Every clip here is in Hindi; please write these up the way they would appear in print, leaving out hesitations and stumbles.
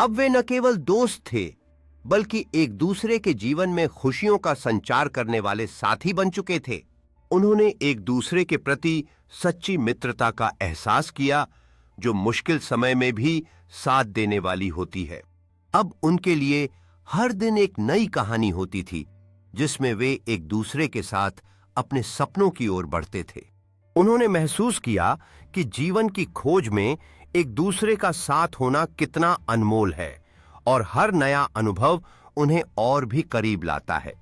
अब वे न केवल दोस्त थे, बल्कि एक दूसरे के जीवन में खुशियों का संचार करने वाले साथी बन चुके थे। उन्होंने एक दूसरे के प्रति सच्ची मित्रता का एहसास किया, जो मुश्किल समय में भी साथ देने वाली होती है। अब उनके लिए हर दिन एक नई कहानी होती थी, जिसमें वे एक दूसरे के साथ अपने सपनों की ओर बढ़ते थे। उन्होंने महसूस किया कि जीवन की खोज में एक दूसरे का साथ होना कितना अनमोल है और हर नया अनुभव उन्हें और भी करीब लाता है।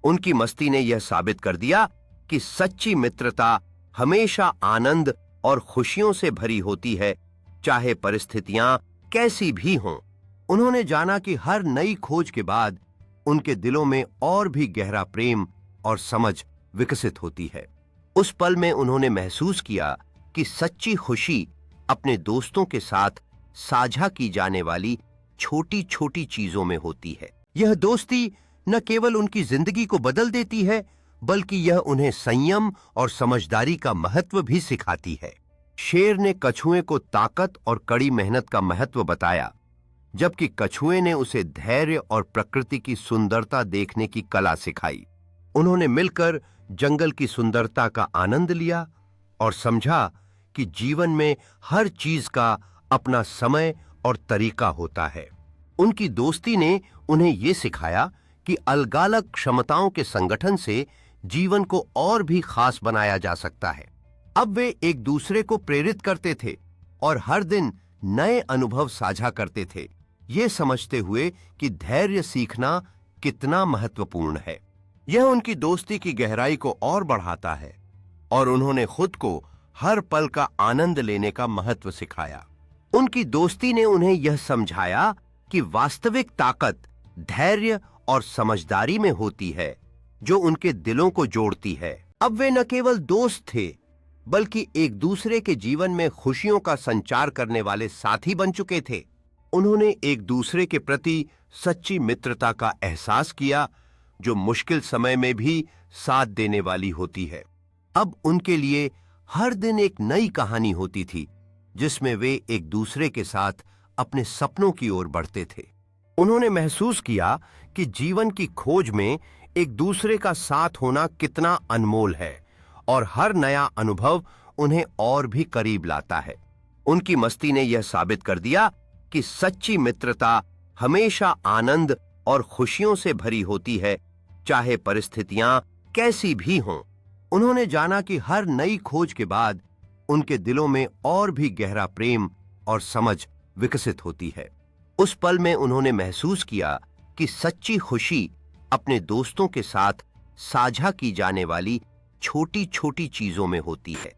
उनकी मस्ती ने यह साबित कर दिया कि सच्ची मित्रता हमेशा आनंद और खुशियों से भरी होती है, चाहे परिस्थितियां कैसी भी हों। उन्होंने जाना कि हर नई खोज के बाद उनके दिलों में और भी गहरा प्रेम और समझ विकसित होती है। उस पल में उन्होंने महसूस किया कि सच्ची खुशी अपने दोस्तों के साथ साझा की जाने वाली छोटी छोटी चीजों में होती है। यह दोस्ती न केवल उनकी जिंदगी को बदल देती है, बल्कि यह उन्हें संयम और समझदारी का महत्व भी सिखाती है। शेर ने कछुए को ताकत और कड़ी मेहनत का महत्व बताया, जबकि कछुए ने उसे धैर्य और प्रकृति की सुंदरता देखने की कला सिखाई। उन्होंने मिलकर जंगल की सुंदरता का आनंद लिया और समझा कि जीवन में हर चीज का अपना समय और तरीका होता है। उनकी दोस्ती ने उन्हें यह सिखाया कि अलग-अलग क्षमताओं के संगठन से जीवन को और भी खास बनाया जा सकता है। अब वे एक दूसरे को प्रेरित करते थे और हर दिन नए अनुभव साझा करते थे, ये समझते हुए कि धैर्य सीखना कितना महत्वपूर्ण है। यह उनकी दोस्ती की गहराई को और बढ़ाता है और उन्होंने खुद को हर पल का आनंद लेने का महत्व सिखाया। उनकी दोस्ती ने उन्हें यह समझाया कि वास्तविक ताकत धैर्य और समझदारी में होती है, जो उनके दिलों को जोड़ती है। अब वे न केवल दोस्त थे, बल्कि एक दूसरे के जीवन में खुशियों का संचार करने वाले साथी बन चुके थे। उन्होंने एक दूसरे के प्रति सच्ची मित्रता का एहसास किया, जो मुश्किल समय में भी साथ देने वाली होती है। अब उनके लिए हर दिन एक नई कहानी होती थी, जिसमें वे एक दूसरे के साथ अपने सपनों की ओर बढ़ते थे। उन्होंने महसूस किया कि जीवन की खोज में एक दूसरे का साथ होना कितना अनमोल है और हर नया अनुभव उन्हें और भी करीब लाता है। उनकी मस्ती ने यह साबित कर दिया कि सच्ची मित्रता हमेशा आनंद और खुशियों से भरी होती है, चाहे परिस्थितियां कैसी भी हों। उन्होंने जाना कि हर नई खोज के बाद उनके दिलों में और भी गहरा प्रेम और समझ विकसित होती है। उस पल में उन्होंने महसूस किया कि सच्ची खुशी अपने दोस्तों के साथ साझा की जाने वाली छोटी छोटी चीजों में होती है।